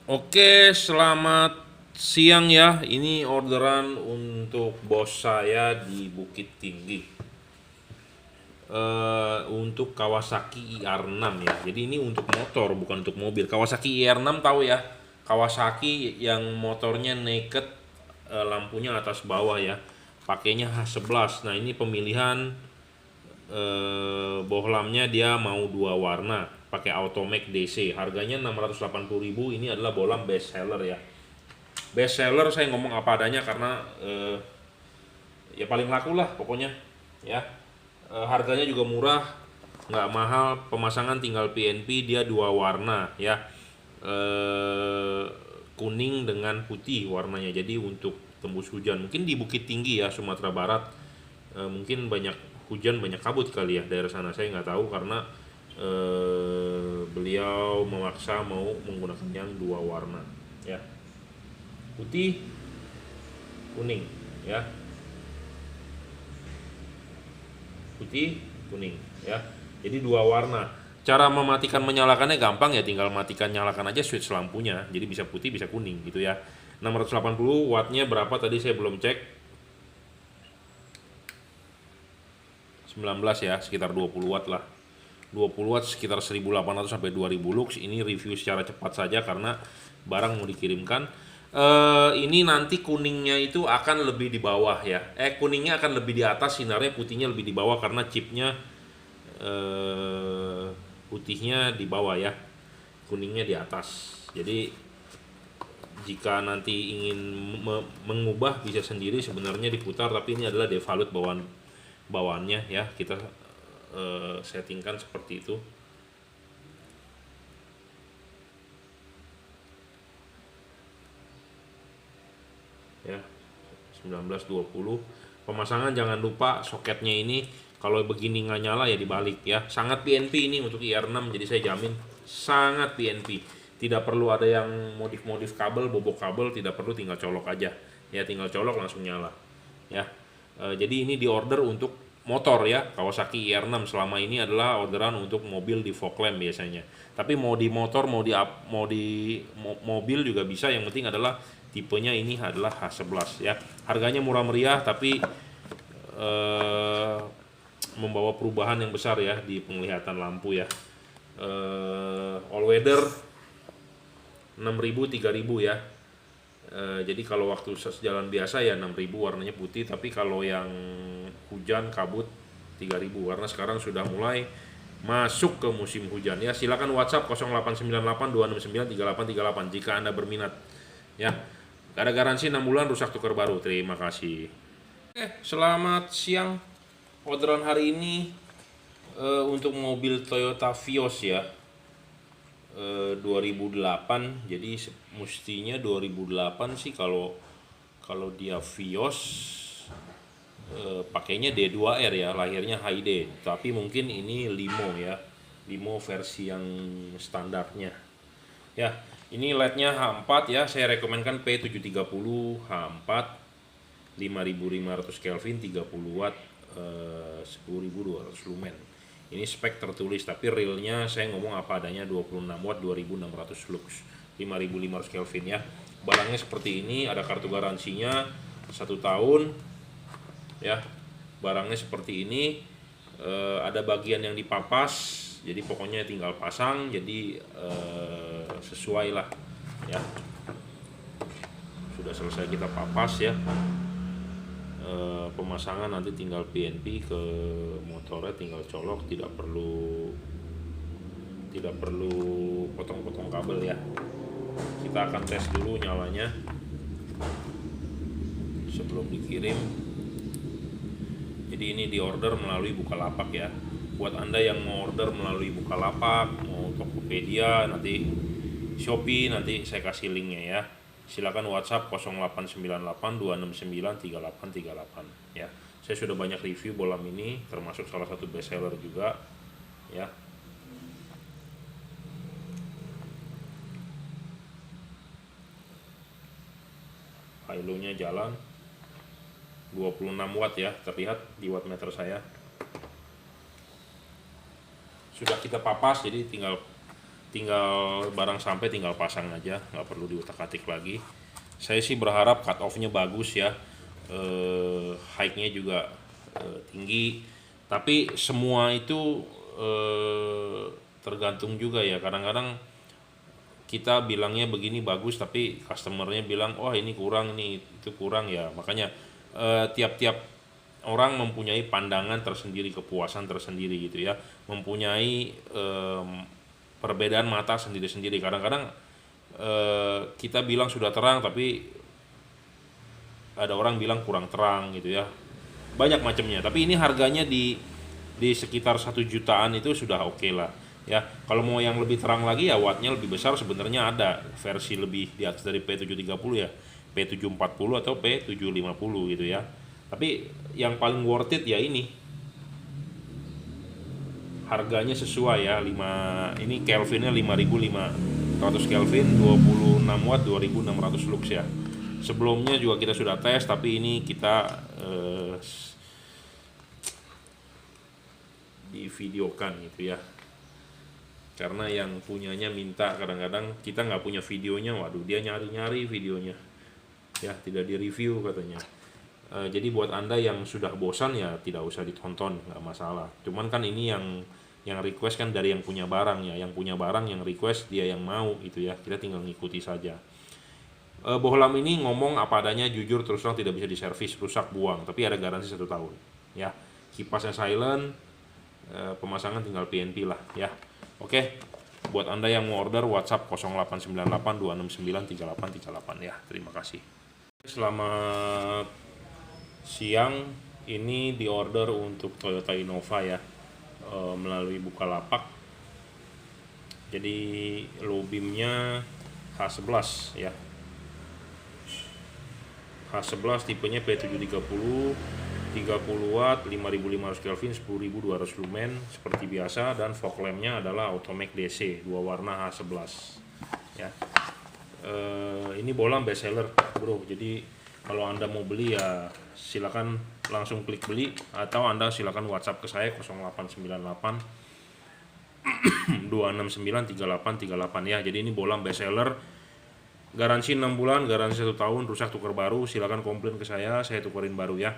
Oke, selamat siang ya. Ini orderan untuk bos saya di Bukit Tinggi. Untuk Kawasaki IR6 ya. Jadi ini untuk motor, bukan untuk mobil. Kawasaki IR6 tahu ya. Kawasaki yang motornya naked, lampunya atas bawah ya. Pakainya H11. Nah, ini pemilihan bohlamnya dia mau dua warna pakai Automac DC, harganya 680.000. Ini adalah bohlam best seller ya. Best seller saya ngomong apa adanya karena ya paling laku lah pokoknya ya. Harganya juga murah, nggak mahal, pemasangan tinggal PNP, dia dua warna ya. eh, Kuning dengan putih warnanya, jadi untuk tembus hujan mungkin di Bukit Tinggi ya, Sumatera Barat. Mungkin banyak hujan, banyak kabut kali ya daerah sana, saya nggak tahu karena beliau memaksa mau menggunakan yang dua warna ya, putih kuning ya, putih kuning ya, jadi dua warna. Cara mematikan menyalakannya gampang ya, tinggal matikan nyalakan aja switch lampunya, jadi bisa putih bisa kuning gitu ya. 680 wattnya berapa tadi saya belum cek. 19 ya, sekitar 20 watt lah. 20 watt sekitar 1800 sampai 2000 lux. Ini review secara cepat saja karena barang mau dikirimkan. Ini nanti kuningnya itu akan lebih di bawah ya. Kuningnya akan lebih di atas, sinarnya putihnya lebih di bawah karena chipnya putihnya di bawah ya, kuningnya di atas. Jadi jika nanti ingin mengubah bisa sendiri sebenarnya diputar, tapi ini adalah default bawaannya ya, kita settingkan seperti itu ya. 1920 pemasangan, jangan lupa soketnya ini kalau begini nggak nyala ya dibalik ya. Sangat PNP ini untuk IR6, jadi saya jamin sangat PNP, tidak perlu ada yang modif-modif kabel, bobok kabel, tidak perlu, tinggal colok aja ya, tinggal colok langsung nyala ya. Jadi ini diorder untuk motor ya, Kawasaki IR6. Selama ini adalah orderan untuk mobil di fog lamp biasanya, tapi mau di motor, mau di mobil juga bisa, yang penting adalah tipenya ini adalah H11 ya. Harganya murah meriah tapi eh, membawa perubahan yang besar ya di penglihatan lampu ya. All weather 6.000 3.000 ya. Jadi kalau waktu jalan biasa ya 6.000 warnanya putih, tapi kalau yang hujan kabut 3.000 karena sekarang sudah mulai masuk ke musim hujan ya. Silakan WhatsApp 0898 269 3838 jika Anda berminat ya. Ada garansi 6 bulan, rusak tukar baru. Terima kasih. Selamat siang. Orderan hari ini untuk mobil Toyota Vios ya. 2008, jadi mestinya 2008 sih kalau kalau dia Vios. Pakainya D2R ya, lahirnya HD, tapi mungkin ini limo ya, limo versi yang standarnya ya. Ini LED-nya H4 ya, saya rekomendkan P730 H4 5500 Kelvin, 30 watt, 10.200 lumen. Ini spek tertulis, tapi realnya saya ngomong apa adanya, 26 watt 2600 lux, 5500 Kelvin ya. Barangnya seperti ini, ada kartu garansinya 1 tahun ya. Barangnya seperti ini, ada bagian yang dipapas, jadi pokoknya tinggal pasang, jadi sesuai lah ya. Sudah selesai kita papas ya. Pemasangan nanti tinggal PNP ke motornya, tinggal colok, tidak perlu potong-potong kabel ya. Kita akan tes dulu nyalanya sebelum dikirim. Jadi ini diorder melalui Bukalapak ya. Buat Anda yang mau order melalui Bukalapak, mau Tokopedia, nanti Shopee, nanti saya kasih linknya ya. Silakan WhatsApp 0898 269 3838 ya. Saya sudah banyak review bolam ini, termasuk salah satu best seller juga ya. Halo-nya jalan 26 watt ya, terlihat di wattmeter saya. Sudah kita papas, jadi tinggal tinggal barang sampai tinggal pasang aja, nggak perlu diutak-atik lagi. Saya sih berharap cut off-nya bagus ya, height-nya juga tinggi, tapi semua itu tergantung juga ya. Kadang-kadang kita bilangnya begini bagus tapi customernya bilang wah ini kurang, ini itu kurang ya. Makanya tiap-tiap orang mempunyai pandangan tersendiri, kepuasan tersendiri gitu ya, mempunyai perbedaan mata sendiri-sendiri. Kadang-kadang kita bilang sudah terang tapi ada orang bilang kurang terang gitu ya, banyak macamnya. Tapi ini harganya di sekitar 1 jutaan itu sudah oke lah ya. Kalau mau yang lebih terang lagi ya wattnya lebih besar, sebenarnya ada versi lebih di atas dari P730 ya, P740 atau P750 gitu ya. Tapi yang paling worth it ya ini, harganya sesuai ya. Ini Kelvinnya 5500 Kelvin, 26 watt, 2600 lux ya. Sebelumnya juga kita sudah tes, tapi ini kita di videokan gitu ya, karena yang punyanya minta. Kadang-kadang kita nggak punya videonya, waduh dia nyari-nyari videonya ya, tidak di review katanya. Jadi buat Anda yang sudah bosan ya tidak usah ditonton, nggak masalah. Cuman kan ini yang request kan dari yang punya barang ya, yang punya barang yang request dia yang mau gitu ya, kita tinggal ngikuti saja. Bohlam ini ngomong apa adanya, jujur, terus terang, tidak bisa diservis, rusak, buang, tapi ada garansi 1 tahun ya. Kipasnya silent, pemasangan tinggal PNP lah ya. Oke, buat Anda yang mau order WhatsApp 0898 269 3838 ya. Terima kasih. Selamat siang, ini di order untuk Toyota Innova ya, melalui Bukalapak. Jadi low beamnya H11 ya, H11 tipenya P730, 30 watt, 5500 Kelvin, 10200 lumen seperti biasa, dan fog lampnya adalah Automatic DC 2 warna H11 ya. Ini bohlam best seller bro, jadi kalau Anda mau beli ya silakan langsung klik beli, atau Anda silakan WhatsApp ke saya 0898 269 3838 ya. Jadi ini bohlam best seller, garansi 6 bulan, garansi 1 tahun, rusak tukar baru. Silakan komplain ke saya tukerin baru ya.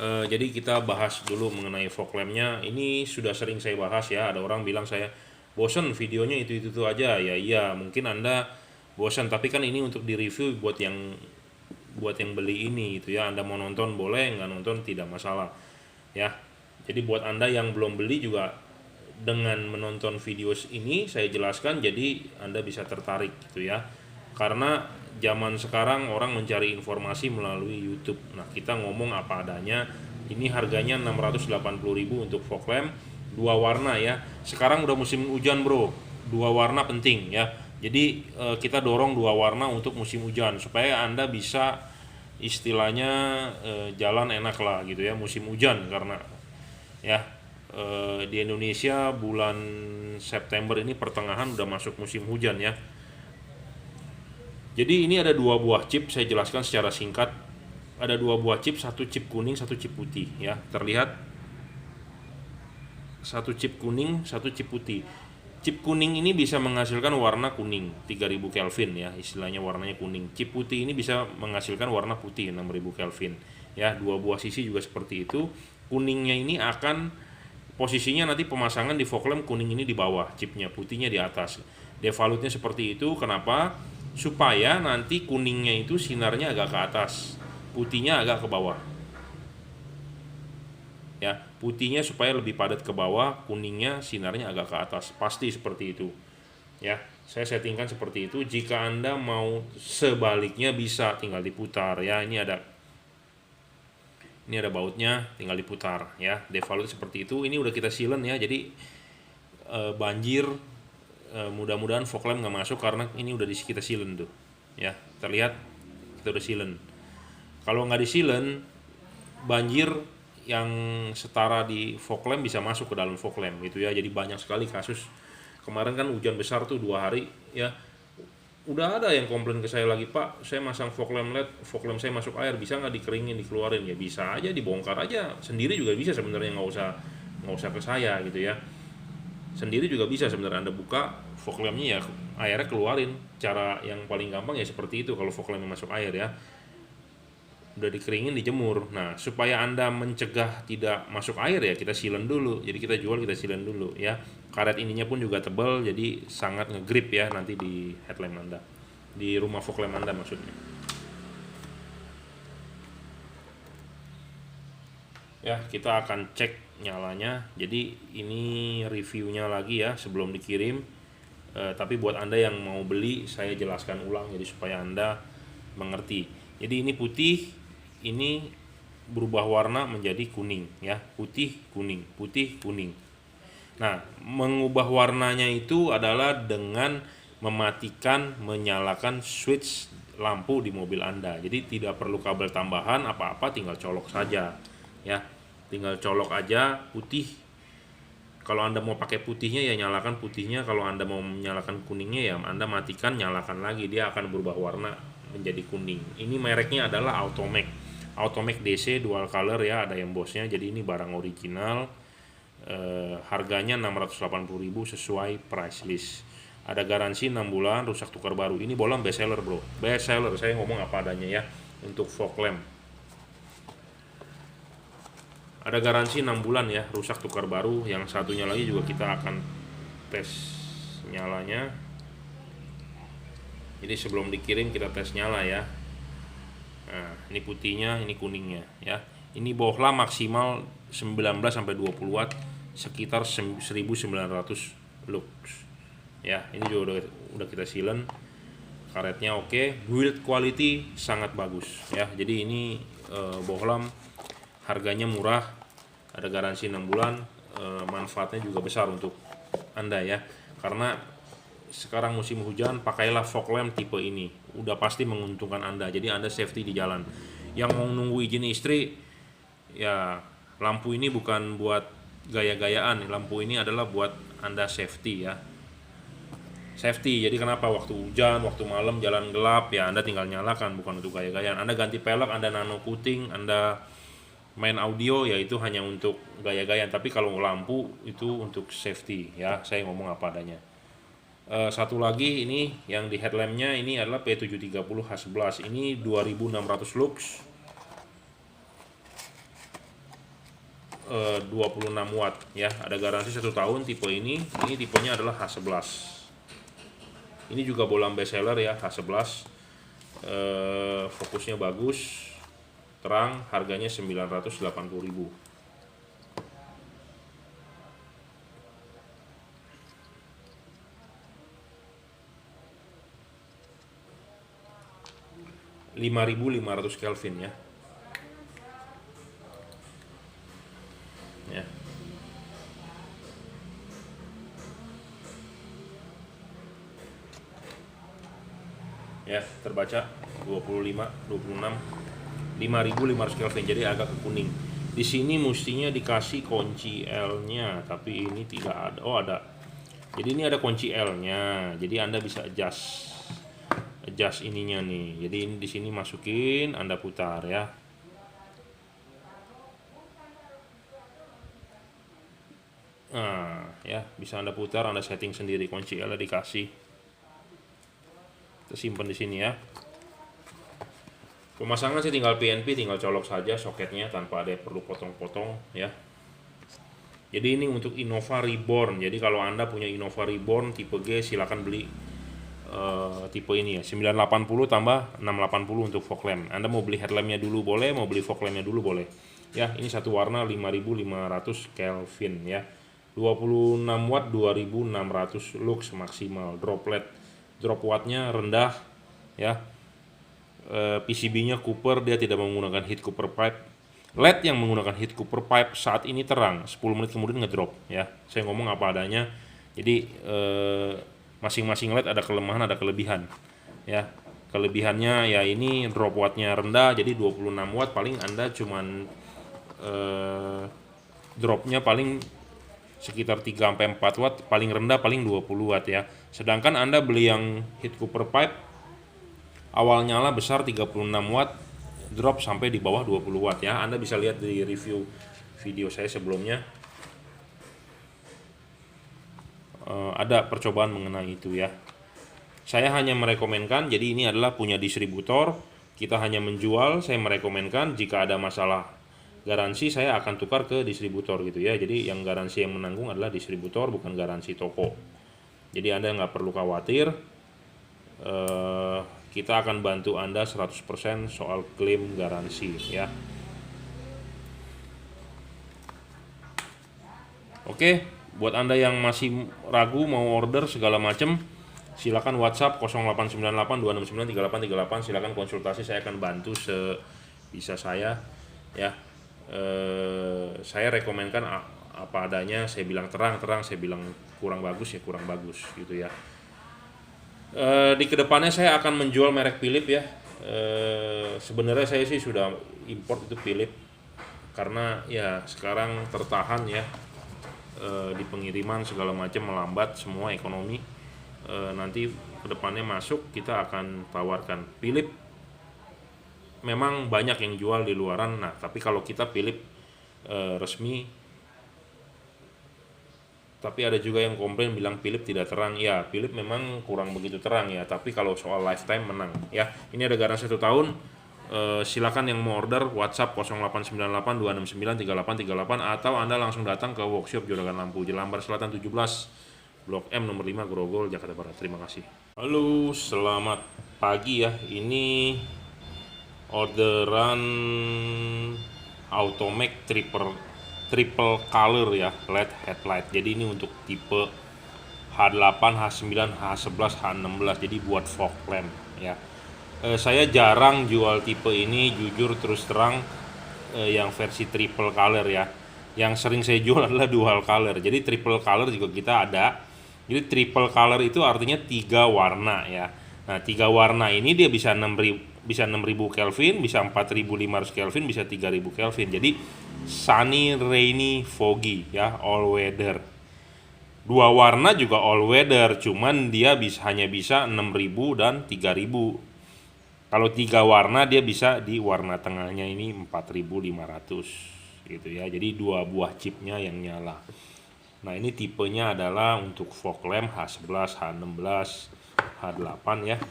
Jadi kita bahas dulu mengenai fog lampnya. Ini sudah sering saya bahas ya. Ada orang bilang saya bosen videonya itu aja ya. Iya, mungkin Anda bosan, tapi kan ini untuk di review buat yang beli ini gitu ya. Anda mau nonton boleh, nggak nonton tidak masalah ya. Jadi buat Anda yang belum beli juga, dengan menonton video ini saya jelaskan, jadi Anda bisa tertarik gitu ya. Karena zaman sekarang orang mencari informasi melalui YouTube. Nah, kita ngomong apa adanya. Ini harganya 680.000 untuk fog lamp 2 warna ya. Sekarang udah musim hujan bro, 2 warna penting ya. Jadi kita dorong 2 warna untuk musim hujan supaya Anda bisa istilahnya jalan enak lah gitu ya musim hujan. Karena ya di Indonesia bulan September ini pertengahan udah masuk musim hujan ya. Jadi ini ada 2 buah chip, saya jelaskan secara singkat. Ada 2 buah chip, 1 chip kuning, 1 chip putih ya. Terlihat 1 chip kuning, 1 chip putih. Chip kuning ini bisa menghasilkan warna kuning 3000 Kelvin ya, istilahnya warnanya kuning. Chip putih ini bisa menghasilkan warna putih 6000 Kelvin ya. 2 buah sisi juga seperti itu. Kuningnya ini akan posisinya nanti pemasangan di fog lamp, kuning ini di bawah, chipnya putihnya di atas. Devalutnya seperti itu. Kenapa? Supaya nanti kuningnya itu sinarnya agak ke atas, putihnya agak ke bawah ya. Putihnya supaya lebih padat ke bawah, kuningnya sinarnya agak ke atas, pasti seperti itu ya. Saya settingkan seperti itu. Jika Anda mau sebaliknya bisa, tinggal diputar ya. Ini ada bautnya, tinggal diputar ya. Devalut seperti itu. Ini udah kita silent ya, jadi banjir mudah-mudahan fog lamp nggak masuk, karena ini udah kita silent tuh ya. Terlihat kita udah silent. Kalau nggak di silent, banjir yang setara di fog lamp bisa masuk ke dalam fog lamp gitu ya. Jadi banyak sekali kasus kemarin kan hujan besar tuh 2 hari ya. Udah ada yang komplain ke saya lagi, Pak saya masang fog lamp LED, fog lamp saya masuk air, bisa nggak dikeringin, dikeluarin? Ya bisa aja, dibongkar aja sendiri juga bisa sebenarnya, nggak usah ke saya gitu ya. sendiri juga bisa sebenarnya. Anda buka fog lampnya ya airnya keluarin. Cara yang paling gampang ya seperti itu kalau fog lampnya masuk air ya. Udah dikeringin, dijemur. Nah, supaya Anda mencegah tidak masuk air ya kita silen dulu. Jadi kita jual, kita silen dulu ya. Karet ininya pun juga tebal, jadi sangat ngegrip ya nanti di headlamp Anda, di rumah fog lamp Anda maksudnya. Ya, kita akan cek nyalanya. Jadi ini reviewnya lagi ya sebelum dikirim. Tapi buat Anda yang mau beli saya jelaskan ulang jadi supaya Anda mengerti. Jadi ini putih, ini berubah warna menjadi kuning ya, putih kuning, putih kuning. Nah, mengubah warnanya itu adalah dengan mematikan, menyalakan switch lampu di mobil Anda. Jadi tidak perlu kabel tambahan apa-apa, tinggal colok saja ya. Tinggal colok aja putih. Kalau Anda mau pakai putihnya ya nyalakan putihnya, kalau Anda mau menyalakan kuningnya ya Anda matikan, nyalakan lagi, dia akan berubah warna menjadi kuning. Ini mereknya adalah Automac. Automac DC dual color ya, ada embossnya. Jadi ini barang original. Harganya 680.000 sesuai price list. Ada garansi 6 bulan, rusak tukar baru. Ini bola best seller bro, best seller, saya ngomong apa adanya ya. Untuk fog lamp ada garansi 6 bulan ya, rusak tukar baru. Yang satunya lagi juga kita akan tes nyalanya. Jadi sebelum dikirim kita tes nyala ya. Nah, ini putihnya, ini kuningnya ya. Ini bohlam maksimal 19-20 watt, sekitar 1900 lux ya. Ini juga udah kita silen, karetnya oke, build quality sangat bagus ya. Jadi ini bohlam harganya murah, ada garansi 6 bulan, manfaatnya juga besar untuk Anda ya. Karena sekarang musim hujan, pakailah fog lamp tipe ini, udah pasti menguntungkan Anda. Jadi Anda safety di jalan. Yang mau nunggu izin istri ya, lampu ini bukan buat gaya-gayaan, lampu ini adalah buat Anda safety ya. Safety, jadi kenapa waktu hujan, waktu malam jalan gelap ya Anda tinggal nyalakan, bukan untuk gaya-gayaan. Anda ganti pelek, Anda nano coating, Anda main audio ya itu hanya untuk gaya-gayaan. Tapi kalau lampu itu untuk safety ya, saya ngomong apa adanya. Satu lagi ini yang di headlampnya ini adalah P730H11, ini 2600 lux, 26 watt ya, ada garansi 1 tahun tipe ini tipenya adalah H11. Ini juga bohlam best seller ya, H11. Fokusnya bagus, terang, harganya 980.000. (5.500 Kelvin ya. Ya. Ya, terbaca 25, 26, 5.500 Kelvin, jadi agak ke kuning. Di sini mestinya dikasih kunci L-nya, tapi ini tidak ada. Oh, ada. Jadi ini ada kunci L-nya. Jadi Anda bisa adjust ininya nih. Jadi ini di sini masukin, Anda putar ya. Nah, ya bisa Anda putar, Anda setting sendiri, kunci L dikasih. Kita simpan di sini ya. Pemasangan sih tinggal PNP, tinggal colok saja soketnya tanpa ada perlu potong-potong ya. Jadi ini untuk Innova Reborn. Jadi kalau Anda punya Innova Reborn tipe G silakan beli tipe ini ya, 980 tambah 680 untuk fog lamp. Anda mau beli headlampnya dulu boleh, mau beli fog lampnya dulu boleh. Ya, ini satu warna 5.500 Kelvin ya. 26 watt 2.600 lux maksimal. Drop wattnya rendah ya. PCB-nya Cooper, dia tidak menggunakan heat Cooper pipe. LED yang menggunakan heat Cooper pipe saat ini terang, 10 menit kemudian ngedrop ya. Saya ngomong apa adanya. Jadi masing-masing LED ada kelemahan, ada kelebihan ya. Kelebihannya ya ini drop wattnya rendah, jadi 26 watt paling Anda cuman dropnya paling sekitar 3-4 watt, paling rendah paling 20 watt ya. Sedangkan Anda beli yang heat Cooper pipe, awal nyala besar 36 watt, drop sampai di bawah 20 watt ya. Anda bisa lihat di review video saya sebelumnya. ada percobaan mengenai itu ya. Saya hanya merekomenkan, jadi ini adalah punya distributor, kita hanya menjual. Saya merekomenkan jika ada masalah garansi saya akan tukar ke distributor gitu ya. Jadi yang garansi yang menanggung adalah distributor, bukan garansi toko. Jadi Anda nggak perlu khawatir, kita akan bantu Anda 100% soal klaim garansi ya. Oke, buat Anda yang masih ragu mau order segala macam, silakan WhatsApp 0898 269 3838, silakan konsultasi, saya akan bantu sebisa saya ya. Saya rekomenkan apa adanya, saya bilang terang, saya bilang kurang bagus ya kurang bagus gitu ya. Di kedepannya saya akan menjual merek Philips ya. Sebenarnya saya sih sudah import itu Philips karena ya sekarang tertahan ya, di pengiriman segala macam melambat semua ekonomi. Nanti kedepannya masuk kita akan tawarkan Philips. Memang banyak yang jual di luaran, nah tapi kalau kita Philips resmi, tapi ada juga yang komplain bilang Philips tidak terang. Ya Philips memang kurang begitu terang ya, tapi kalau soal lifetime menang ya. Ini ada garansi 1 tahun. Silakan yang mau order WhatsApp 0898 269 3838 atau Anda langsung datang ke workshop Juragan Lampu Jelambar Selatan 17 Blok M nomor 5 Grogol Jakarta Barat. Terima kasih. Halo, selamat pagi ya. Ini orderan Automac triple color ya, LED headlight. Jadi ini untuk tipe H8, H9, H11, H16. Jadi buat fog lamp ya. Saya jarang jual tipe ini, jujur terus terang, yang versi triple color ya. Yang sering saya jual adalah dual color. Jadi triple color juga kita ada. Jadi triple color itu artinya 3 warna ya. Nah 3 warna ini dia bisa 6000 Kelvin, bisa 4500 Kelvin, bisa 3000 Kelvin. Jadi sunny, rainy, foggy ya, all weather. 2 warna juga all weather, cuman dia hanya bisa 6000 dan 3000. Kalau 3 warna dia bisa di warna tengahnya ini 4500 gitu ya. Jadi 2 buah chipnya yang nyala. Nah ini tipenya adalah untuk fog lamp H11, H16, H8 ya.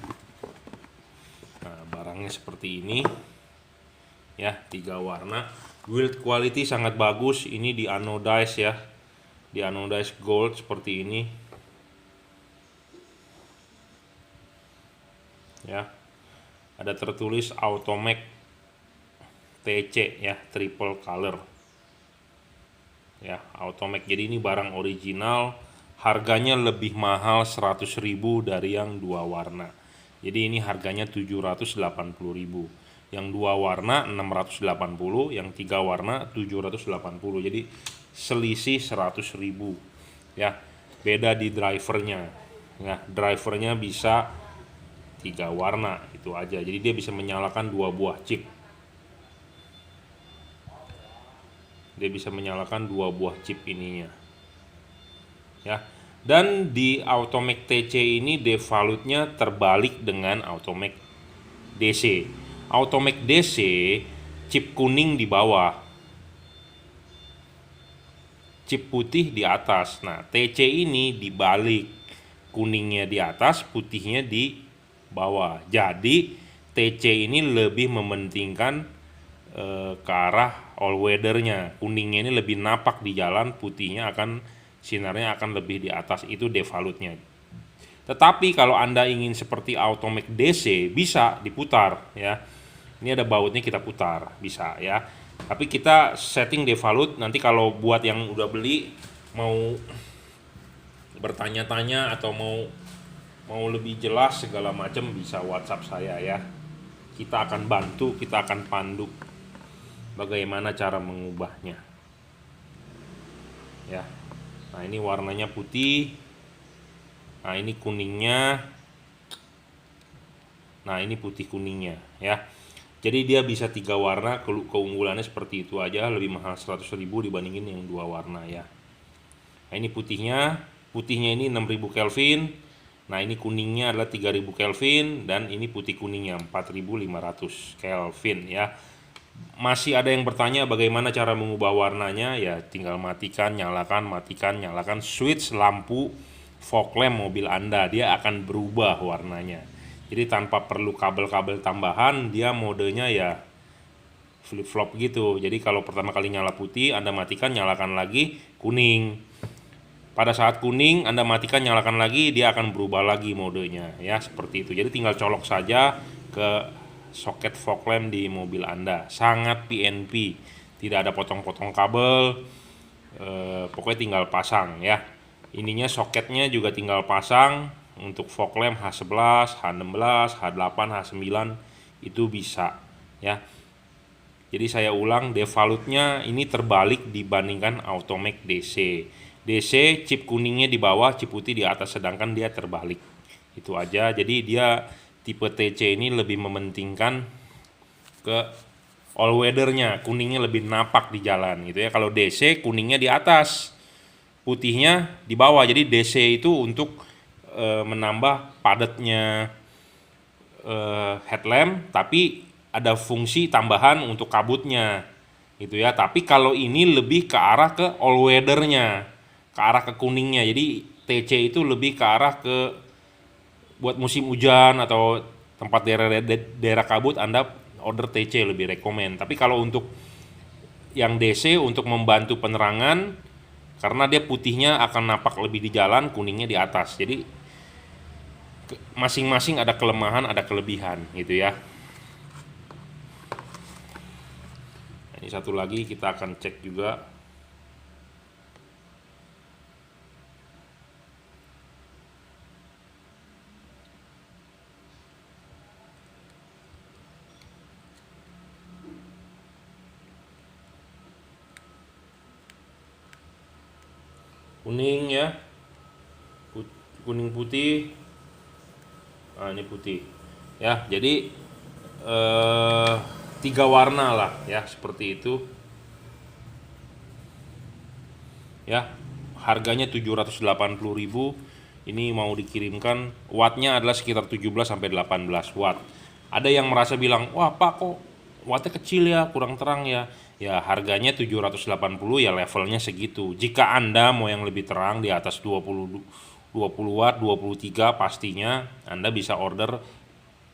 Nah barangnya seperti ini ya, 3 warna. Build quality sangat bagus. Ini di anodize ya, di anodize gold seperti ini ya. Ada tertulis Automac TC ya, triple color ya, Automac. Jadi ini barang original, harganya lebih mahal 100.000 dari yang 2 warna. Jadi ini harganya 780.000. Yang 2 warna 680, yang 3 warna 780. Jadi selisih 100.000 ya. Beda di drivernya ya, drivernya bisa 3 warna itu aja. Jadi dia bisa menyalakan 2 buah chip. Dia bisa menyalakan 2 buah chip ininya ya. Dan di Automac TC ini devalutnya terbalik dengan Automac DC. Automac DC chip kuning di bawah, chip putih di atas. Nah TC ini dibalik, kuningnya di atas, putihnya di bawah. Jadi TC ini lebih mementingkan ke arah all weathernya. Kuningnya ini lebih napak di jalan, putihnya sinarnya akan lebih di atas. Itu devalutnya. Tetapi kalau Anda ingin seperti Automac DC, bisa diputar ya. Ini ada bautnya, kita putar bisa ya. Tapi kita setting devalut. Nanti kalau buat yang udah beli mau bertanya-tanya atau mau lebih jelas segala macam, bisa WhatsApp saya ya. Kita akan bantu, kita akan pandu bagaimana cara mengubahnya ya. Nah ini warnanya putih, nah ini kuningnya, nah ini putih kuningnya ya. Jadi dia bisa 3 warna, keunggulannya seperti itu aja. Lebih mahal 100.000 dibandingin yang 2 warna ya. Nah ini putihnya ini 6000 Kelvin. Nah ini kuningnya adalah 3000 Kelvin, dan ini putih kuningnya 4500 Kelvin ya. Masih ada yang bertanya bagaimana cara mengubah warnanya ya, tinggal matikan, nyalakan, switch lampu fog lamp mobil Anda, dia akan berubah warnanya. Jadi tanpa perlu kabel-kabel tambahan, dia modenya ya flip-flop gitu. Jadi kalau pertama kali nyala putih, Anda matikan, nyalakan lagi kuning. Pada saat kuning, Anda matikan, nyalakan lagi, dia akan berubah lagi modenya ya, seperti itu. Jadi tinggal colok saja ke soket fog lamp di mobil Anda. Sangat PNP, tidak ada potong-potong kabel. Pokoknya tinggal pasang ya. Ininya soketnya juga tinggal pasang. Untuk fog lamp H11, H16, H8, H9 itu bisa ya. Jadi saya ulang, devalutnya ini terbalik dibandingkan Automake DC. DC chip kuningnya di bawah, chip putih di atas, sedangkan dia terbalik. Itu aja. Jadi dia tipe TC ini lebih mementingkan ke all weathernya, kuningnya lebih napak di jalan gitu ya. Kalau DC kuningnya di atas, putihnya di bawah. Jadi DC itu untuk menambah padatnya headlamp, tapi ada fungsi tambahan untuk kabutnya gitu ya. Tapi kalau ini lebih ke arah ke all weathernya, ke arah ke kuningnya. Jadi TC itu lebih ke arah ke buat musim hujan atau tempat daerah kabut, Anda order TC lebih rekomen. Tapi kalau untuk yang DC untuk membantu penerangan, karena dia putihnya akan napak lebih di jalan, kuningnya di atas. Jadi masing-masing ada kelemahan, ada kelebihan gitu ya. Ini satu lagi kita akan cek juga. Kuning ya, kuning putih. Nah, ini putih ya. Jadi 3 warna lah ya, seperti itu ya. Harganya 780.000. Ini mau dikirimkan, wattnya adalah sekitar 17 sampai 18 watt. Ada yang merasa bilang, wah Pak kok wattnya kecil ya, kurang terang ya. Ya harganya 780 ya, levelnya segitu. Jika Anda mau yang lebih terang di atas 20 watt, 23, pastinya Anda bisa order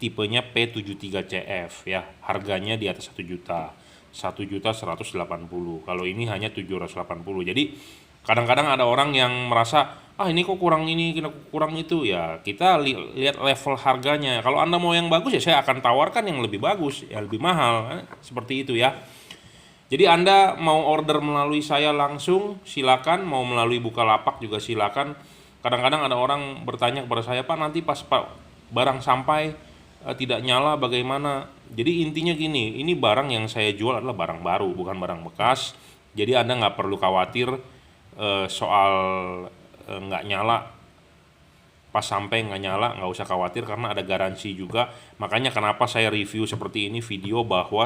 tipenya P73CF ya. Harganya di atas 1 juta. 1.180.000. Kalau ini hanya 780. Jadi kadang-kadang ada orang yang merasa, ini kok kurang ini, kurang itu ya. Kita lihat level harganya. Kalau Anda mau yang bagus ya saya akan tawarkan yang lebih bagus, yang lebih mahal, seperti itu ya. Jadi Anda mau order melalui saya langsung silakan, mau melalui Bukalapak juga silakan. Kadang-kadang ada orang bertanya kepada saya, Pak nanti pas barang sampai tidak nyala bagaimana? Jadi intinya gini, ini barang yang saya jual adalah barang baru, bukan barang bekas. Jadi Anda nggak perlu khawatir soal nggak nyala, pas sampai nggak nyala, nggak usah khawatir karena ada garansi juga. Makanya kenapa saya review seperti ini, video bahwa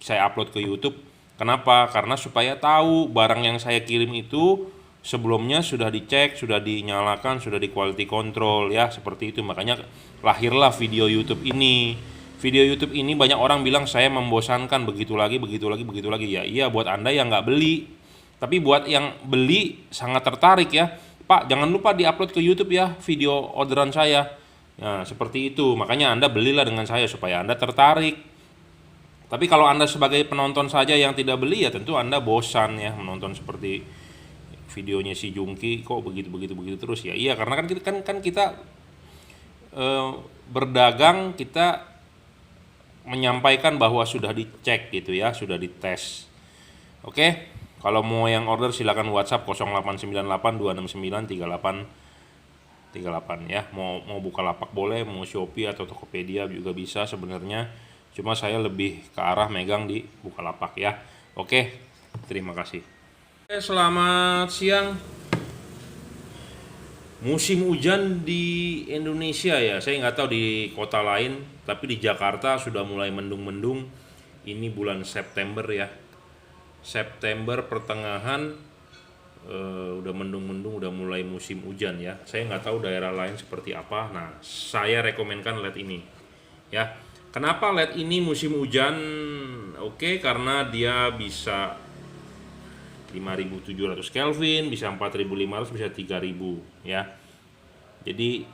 saya upload ke YouTube. Kenapa? Karena supaya tahu barang yang saya kirim itu sebelumnya sudah dicek, sudah dinyalakan, sudah di quality control ya, seperti itu. Makanya lahirlah video YouTube ini. Video YouTube ini banyak orang bilang saya membosankan, begitu lagi. Ya iya, buat Anda yang nggak beli. Tapi buat yang beli sangat tertarik ya, Pak jangan lupa diupload ke YouTube ya video orderan saya. Nah seperti itu, makanya Anda belilah dengan saya supaya Anda tertarik. Tapi kalau Anda sebagai penonton saja yang tidak beli ya tentu Anda bosan ya menonton seperti videonya si Jungki kok begitu terus ya. Iya karena kan kita berdagang, kita menyampaikan bahwa sudah dicek gitu ya, sudah dites. Oke, kalau mau yang order silakan WhatsApp 0898 269 3838 ya. Mau Bukalapak boleh, mau Shopee atau Tokopedia juga bisa sebenarnya. Cuma saya lebih ke arah megang di Bukalapak ya. Oke, terima kasih. Selamat siang. Musim hujan di Indonesia ya, saya nggak tahu di kota lain, tapi di Jakarta sudah mulai mendung-mendung. Ini bulan September ya, September pertengahan udah mendung-mendung, udah mulai musim hujan ya. Saya nggak tahu daerah lain seperti apa. Nah, saya rekomenkan LED ini ya. Kenapa LED ini musim hujan? Oke, karena dia bisa 5700 Kelvin, bisa 4500, bisa 3000 ya. Jadi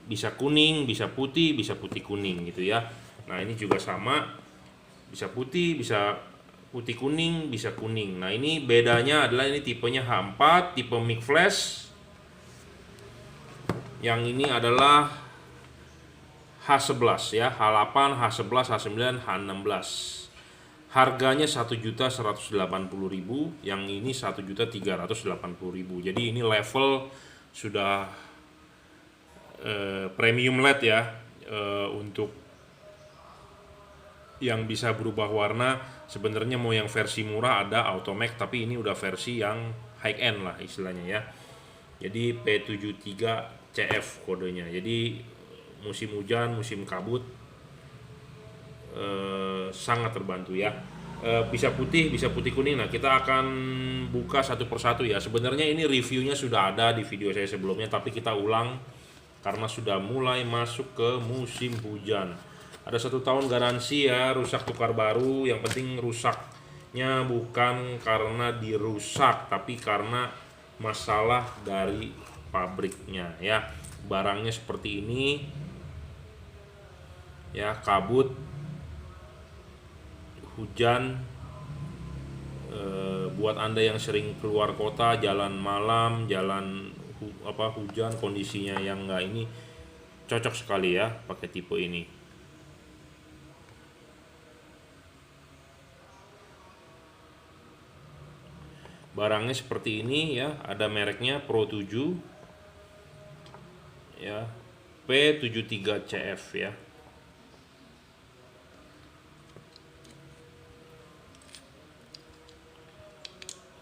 bisa kuning, bisa putih kuning gitu ya. Nah ini juga sama, bisa putih, bisa putih kuning, bisa kuning. Nah ini bedanya adalah ini tipenya H4, tipe mic flash. Yang ini adalah H11 ya, H8, H11, H9, H16. Harganya 1.180.000, yang ini 1.380.000. Jadi ini level sudah premium LED ya, untuk yang bisa berubah warna. Sebenarnya mau yang versi murah ada Automax, tapi ini udah versi yang high end lah istilahnya ya. Jadi P73CF kodenya. Jadi musim hujan, musim kabut sangat terbantu ya. Bisa putih kuning. Nah kita akan buka satu persatu ya. Sebenarnya ini reviewnya sudah ada di video saya sebelumnya, tapi kita ulang karena sudah mulai masuk ke musim hujan. Ada 1 tahun garansi ya, rusak tukar baru. Yang penting rusaknya bukan karena dirusak, tapi karena masalah dari pabriknya ya. Barangnya seperti ini ya, kabut, hujan. Buat Anda yang sering keluar kota, jalan malam, jalan hujan, kondisinya yang enggak ini, cocok sekali ya pakai tipe ini. Barangnya seperti ini ya, ada mereknya Pro 7 ya, P73CF ya.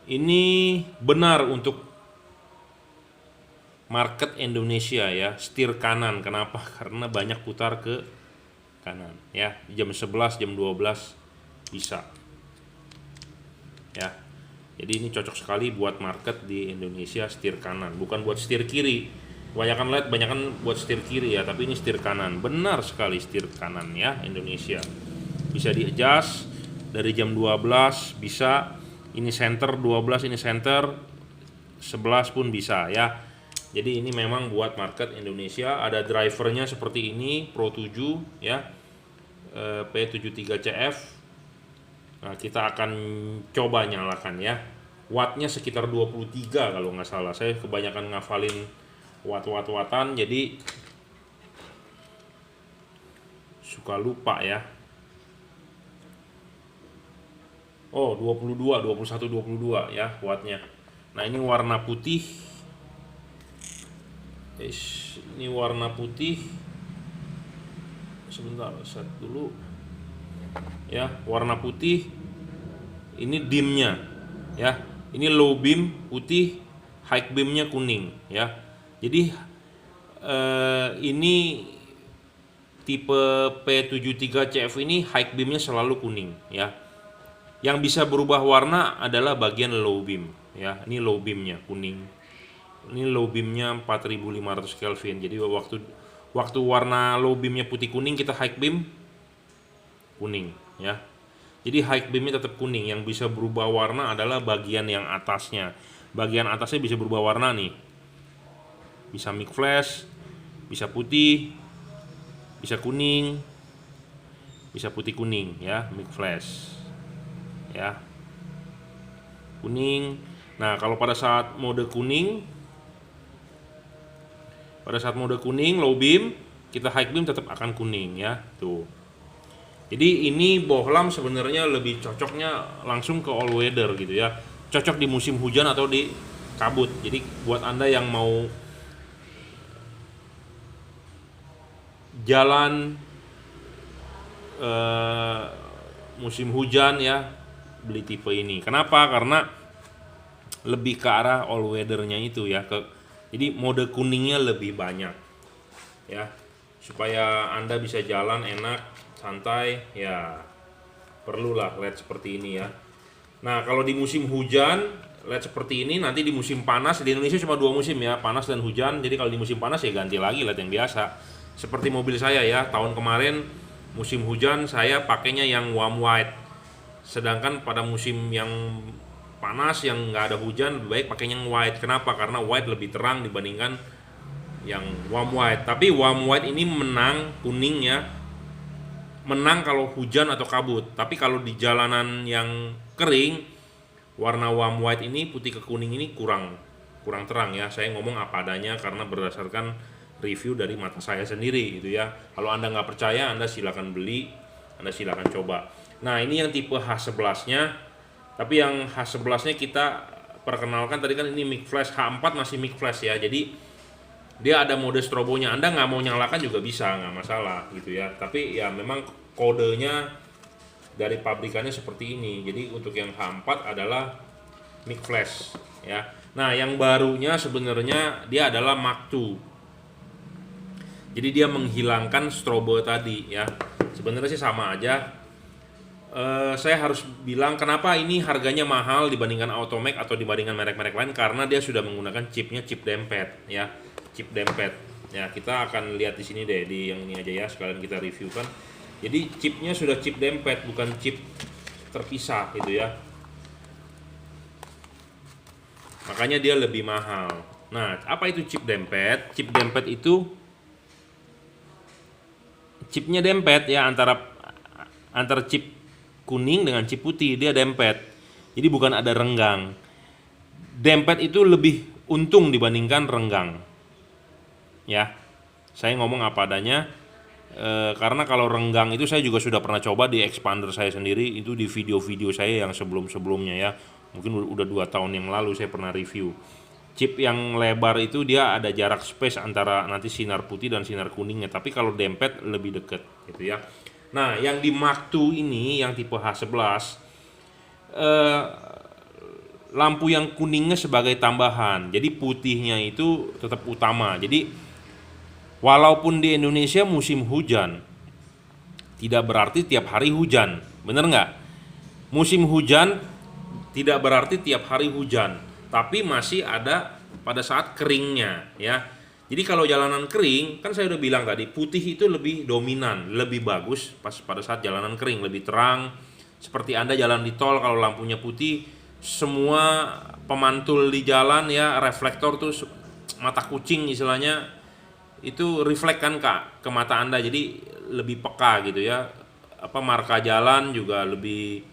Ini benar untuk market Indonesia ya, setir kanan. Kenapa? Karena banyak putar ke kanan ya, jam 11, jam 12 bisa ya. Jadi ini cocok sekali buat market di Indonesia, setir kanan, bukan buat setir kiri. Kebanyakan LED, banyakan buat setir kiri ya, tapi ini setir kanan. Benar sekali setir kanan ya, Indonesia. Bisa di adjust dari jam 12 bisa, ini center 12, ini center 11 pun bisa ya. Jadi ini memang buat market Indonesia. Ada drivernya seperti ini, Pro 7 ya, P73CF. Nah kita akan coba nyalakan ya. Wattnya sekitar 23 kalau nggak salah. Saya kebanyakan ngafalin watt-watan, jadi suka lupa ya. Oh 22, 21, 22 ya wattnya. Nah ini warna putih. Ini warna putih. Sebentar, set dulu ya. Warna putih. Ini dimnya ya. Ini low beam putih, high beamnya kuning ya. Jadi ini tipe P73CF ini high beamnya selalu kuning ya. Yang bisa berubah warna adalah bagian low beam ya. Ini low beamnya kuning. Ini low beamnya 4500 Kelvin. Jadi waktu warna low beamnya putih kuning, kita high beam kuning ya. Jadi high beamnya tetap kuning. Yang bisa berubah warna adalah bagian yang atasnya. Bagian atasnya bisa berubah warna nih. Bisa mic flash, bisa putih, bisa kuning, bisa putih kuning ya, mic flash ya, kuning. Nah kalau pada saat mode kuning, low beam, kita high beam tetap akan kuning ya tuh. Jadi ini bohlam sebenarnya lebih cocoknya langsung ke all weather gitu ya, cocok di musim hujan atau di kabut. Jadi buat Anda yang mau jalan musim hujan ya, beli tipe ini. Kenapa? Karena lebih ke arah all weathernya itu ya, jadi mode kuningnya lebih banyak ya, supaya Anda bisa jalan enak, santai ya. Perlulah LED seperti ini ya. Nah kalau di musim hujan LED seperti ini, nanti di musim panas, di Indonesia cuma 2 musim ya, panas dan hujan. Jadi kalau di musim panas ya ganti lagi LED yang biasa. Seperti mobil saya ya, tahun kemarin musim hujan saya pakainya yang warm white. Sedangkan pada musim yang panas yang nggak ada hujan, lebih baik pakainya yang white. Kenapa? Karena white lebih terang dibandingkan yang warm white. Tapi warm white ini menang kuning ya, menang kalau hujan atau kabut. Tapi kalau di jalanan yang kering, warna warm white ini, putih ke kuning ini kurang kurang terang ya. Saya ngomong apa adanya karena berdasarkan review dari mata saya sendiri gitu ya. Kalau Anda nggak percaya, Anda silakan beli, Anda silakan coba. Nah, ini yang tipe H11-nya. Tapi yang H11-nya kita perkenalkan tadi kan, ini mic flash. H4 masih mic flash ya. Jadi dia ada mode strobonya. Anda nggak mau nyalakan juga bisa, nggak masalah gitu ya. Tapi ya memang kodenya dari pabrikannya seperti ini. Jadi untuk yang H4 adalah mic flash ya. Nah, yang barunya sebenarnya dia adalah Mark II. Jadi dia menghilangkan strobo tadi ya. Sebenarnya sih sama aja. Saya harus bilang kenapa ini harganya mahal dibandingkan Automac atau dibandingkan merek-merek lain, karena dia sudah menggunakan chipnya, chip dempet ya, chip dempet. Ya, kita akan lihat di sini deh, di yang ini aja ya, sekalian kita review kan. Jadi chipnya sudah chip dempet, bukan chip terpisah gitu ya. Makanya dia lebih mahal. Nah, apa itu chip dempet? Chip dempet itu chipnya dempet ya, antara chip kuning dengan chip putih, dia dempet. Jadi bukan ada renggang. Dempet itu lebih untung dibandingkan renggang. Ya. Saya ngomong apa adanya. Karena kalau renggang itu saya juga sudah pernah coba di expander saya sendiri, itu di video-video saya yang sebelum-sebelumnya ya. Mungkin udah 2 tahun yang lalu saya pernah review. Chip yang lebar itu dia ada jarak space antara nanti sinar putih dan sinar kuningnya, tapi kalau dempet lebih deket gitu ya. Nah, yang di Mark II ini yang tipe H11, lampu yang kuningnya sebagai tambahan, jadi putihnya itu tetap utama. Jadi walaupun di Indonesia musim hujan, tidak berarti tiap hari hujan, bener nggak? Musim hujan tidak berarti tiap hari hujan, tapi masih ada pada saat keringnya ya. Jadi kalau jalanan kering, kan saya udah bilang tadi, putih itu lebih dominan, lebih bagus pas pada saat jalanan kering, lebih terang. Seperti Anda jalan di tol, kalau lampunya putih, semua pemantul di jalan ya, reflektor tuh mata kucing istilahnya, itu reflek kan ke mata Anda, jadi lebih peka gitu ya. Marka jalan juga lebih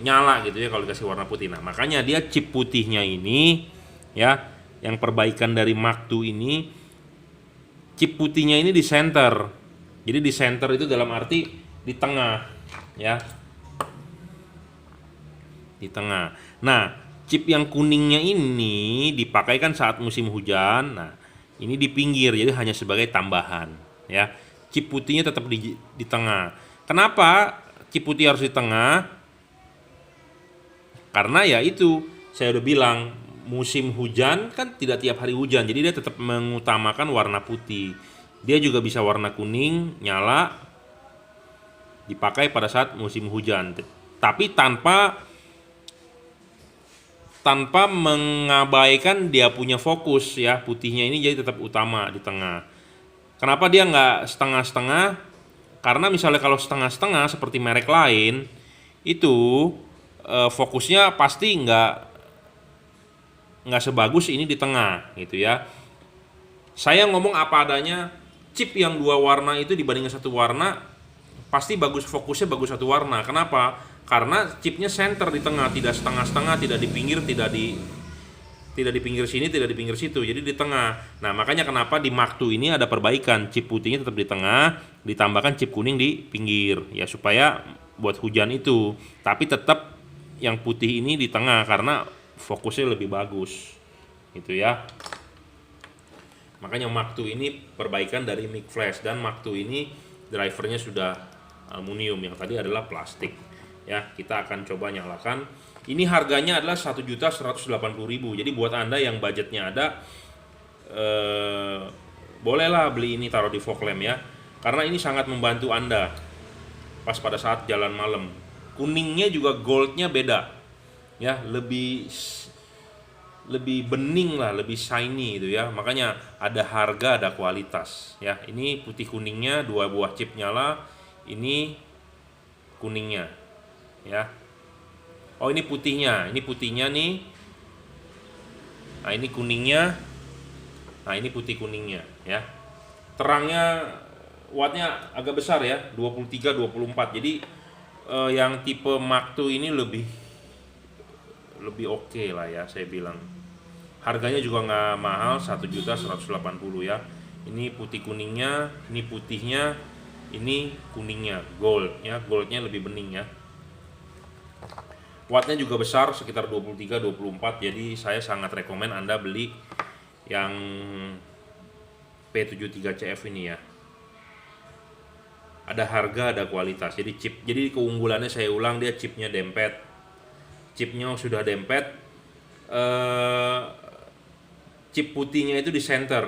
nyala gitu ya kalau dikasih warna putih. Nah, makanya dia chip putihnya ini ya, yang perbaikan dari Mark II ini, chip putihnya ini di center. Jadi di center itu dalam arti di tengah ya, di tengah. Nah, chip yang kuningnya ini dipakai kan saat musim hujan. Nah, ini di pinggir, jadi hanya sebagai tambahan ya. Chip putihnya tetap di tengah. Kenapa chip putih harus di tengah? Karena ya itu, saya udah bilang, musim hujan kan tidak tiap hari hujan, jadi dia tetap mengutamakan warna putih. Dia juga bisa warna kuning nyala dipakai pada saat musim hujan, tapi tanpa mengabaikan dia punya fokus ya. Putihnya ini jadi tetap utama di tengah. Kenapa dia nggak setengah-setengah? Karena misalnya kalau setengah-setengah seperti merek lain itu fokusnya pasti nggak sebagus ini di tengah gitu ya. Saya ngomong apa adanya, chip yang 2 warna itu dibandingkan 1 warna pasti bagus, fokusnya bagus 1 warna. Kenapa? Karena chipnya center di tengah, tidak setengah-setengah, tidak di pinggir, tidak di pinggir sini, tidak di pinggir situ, jadi di tengah. Nah, makanya kenapa di Mark II ini ada perbaikan, chip putihnya tetap di tengah, ditambahkan chip kuning di pinggir ya, supaya buat hujan itu, tapi tetap yang putih ini di tengah karena fokusnya lebih bagus gitu ya. Makanya Mark II ini perbaikan dari mic flash, dan Mark II ini drivernya sudah aluminium, yang tadi adalah plastik ya. Kita akan coba nyalakan. Ini harganya adalah 1.180.000. Jadi buat Anda yang budgetnya ada, bolehlah beli ini, taruh di fog lamp ya, karena ini sangat membantu Anda pas pada saat jalan malam. Kuningnya juga goldnya beda ya, lebih bening lah, lebih shiny gitu ya. Makanya ada harga, ada kualitas ya. Ini putih kuningnya, 2 buah chip nyala. Ini kuningnya ya. Oh, ini putihnya nih. Nah, ini kuningnya. Nah ini putih kuningnya ya. Terangnya wattnya agak besar ya, 23-24. Jadi yang tipe Mark II ini lebih oke lah ya saya bilang. Harganya juga nggak mahal, 1.180.000 ya. Ini putih kuningnya, ini putihnya, ini kuningnya, gold ya, goldnya lebih bening ya. Wattnya juga besar, sekitar 23-24. Jadi saya sangat rekomen Anda beli yang P73CF ini ya. Ada harga, ada kualitas. Jadi keunggulannya saya ulang, dia chipnya dempet. Chipnya sudah dempet. Chip putihnya itu di center.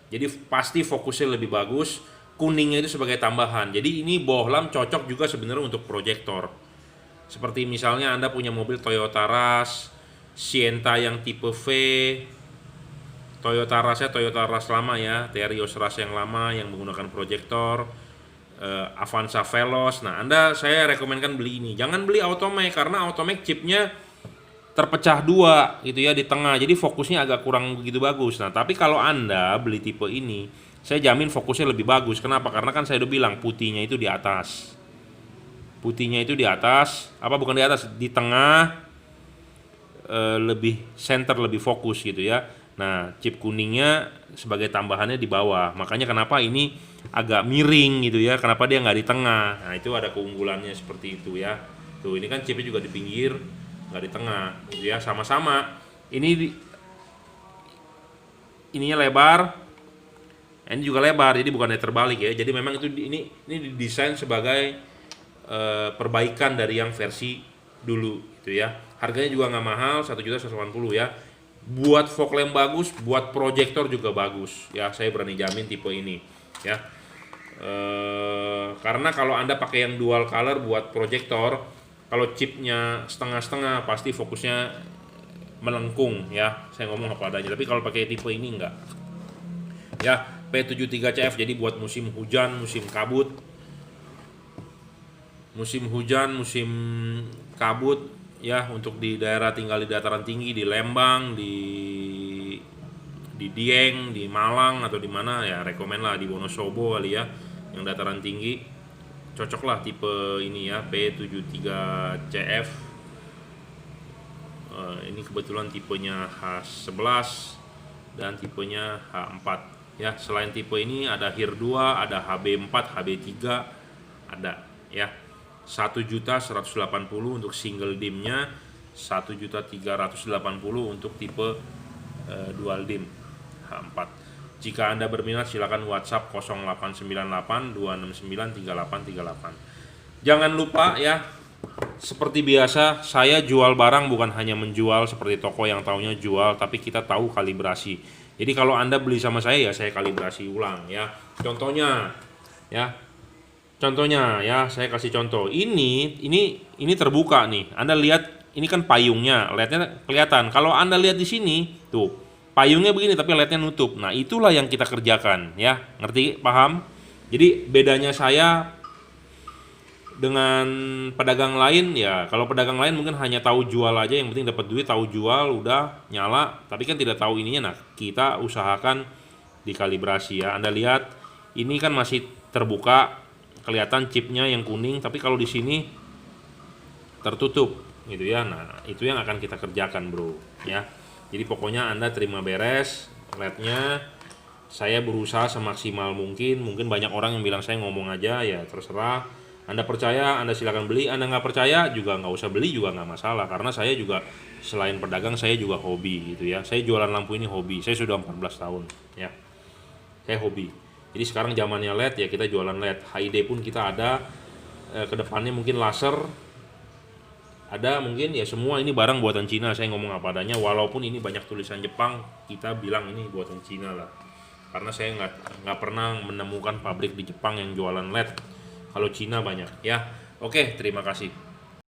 Jadi pasti fokusnya lebih bagus. Kuningnya itu sebagai tambahan. Jadi ini bohlam cocok juga sebenarnya untuk proyektor. Seperti misalnya Anda punya mobil Toyota Rush, Sienta yang tipe V, Toyota Rush lama ya, Terios Rush yang lama yang menggunakan proyektor, Avanza Veloz. Nah, saya rekomendkan beli ini. Jangan beli Automac karena Automac chipnya terpecah dua gitu ya di tengah. Jadi fokusnya agak kurang begitu bagus. Nah, tapi kalau Anda beli tipe ini, saya jamin fokusnya lebih bagus. Kenapa? Karena kan saya udah bilang putihnya itu di atas. Putihnya itu di atas, bukan di atas, di tengah, lebih center, lebih fokus gitu ya. Nah, chip kuningnya sebagai tambahannya di bawah. Makanya kenapa ini agak miring gitu ya. Kenapa dia nggak di tengah? Nah, itu ada keunggulannya seperti itu ya. Tuh, ini kan chipnya juga di pinggir, nggak di tengah gitu ya. Sama-sama. Ininya lebar, ini juga lebar. Jadi bukannya terbalik ya. Jadi memang ini didesain sebagai perbaikan dari yang versi dulu gitu ya. Harganya juga nggak mahal, 1.180.000 ya. Buat fog lamp bagus, buat proyektor juga bagus ya. Saya berani jamin tipe ini ya. Karena kalau Anda pakai yang dual color buat proyektor, kalau chipnya setengah-setengah pasti fokusnya melengkung ya. Saya ngomong apa adanya. Tapi kalau pakai tipe ini enggak. Ya, P73CF jadi buat musim hujan, musim kabut, ya, untuk di daerah tinggal di dataran tinggi, di Lembang, di Dieng, di Malang atau di mana ya, rekomen lah di Wonosobo kali ya, yang dataran tinggi. Cocok lah tipe ini ya, P73CF. Ini kebetulan tipenya H11 dan tipenya H4 ya. Selain tipe ini ada HIR 2, ada HB4, HB3 ada ya. 1.180.000 untuk single dimnya, 1.380.000 untuk tipe dual dim H4. Jika Anda berminat silakan WhatsApp 0898 269 3838. Jangan lupa ya, seperti biasa saya jual barang bukan hanya menjual seperti toko yang taunya jual, tapi kita tahu kalibrasi. Jadi kalau Anda beli sama saya ya saya kalibrasi ulang ya. Contohnya ya, saya kasih contoh. Ini terbuka nih. Anda lihat, ini kan payungnya, LED-nya kelihatan. Kalau Anda lihat di sini, tuh, payungnya begini tapi LED-nya nutup. Nah, itulah yang kita kerjakan ya. Ngerti? Paham? Jadi bedanya saya dengan pedagang lain ya, kalau pedagang lain mungkin hanya tahu jual aja, yang penting dapat duit, tahu jual, udah nyala, tapi kan tidak tahu ininya. Nah, kita usahakan dikalibrasi ya. Anda lihat, ini kan masih terbuka, kelihatan chipnya yang kuning, tapi kalau di sini tertutup gitu ya. Nah, itu yang akan kita kerjakan bro ya. Jadi pokoknya Anda terima beres LED-nya. Saya berusaha semaksimal mungkin banyak orang yang bilang saya ngomong aja, ya terserah. Anda percaya Anda silakan beli, Anda nggak percaya juga nggak usah beli, juga nggak masalah. Karena saya juga selain pedagang saya juga hobi gitu ya. Saya jualan lampu ini hobi, saya sudah 14 tahun ya, saya hobi. Jadi sekarang zamannya LED ya, kita jualan LED. HID pun kita ada, kedepannya mungkin laser ada, mungkin ya. Semua ini barang buatan Cina, saya ngomong apa adanya. Walaupun ini banyak tulisan Jepang, kita bilang ini buatan Cina lah. Karena saya nggak pernah menemukan pabrik di Jepang yang jualan LED. Kalau Cina banyak ya. Oke, terima kasih.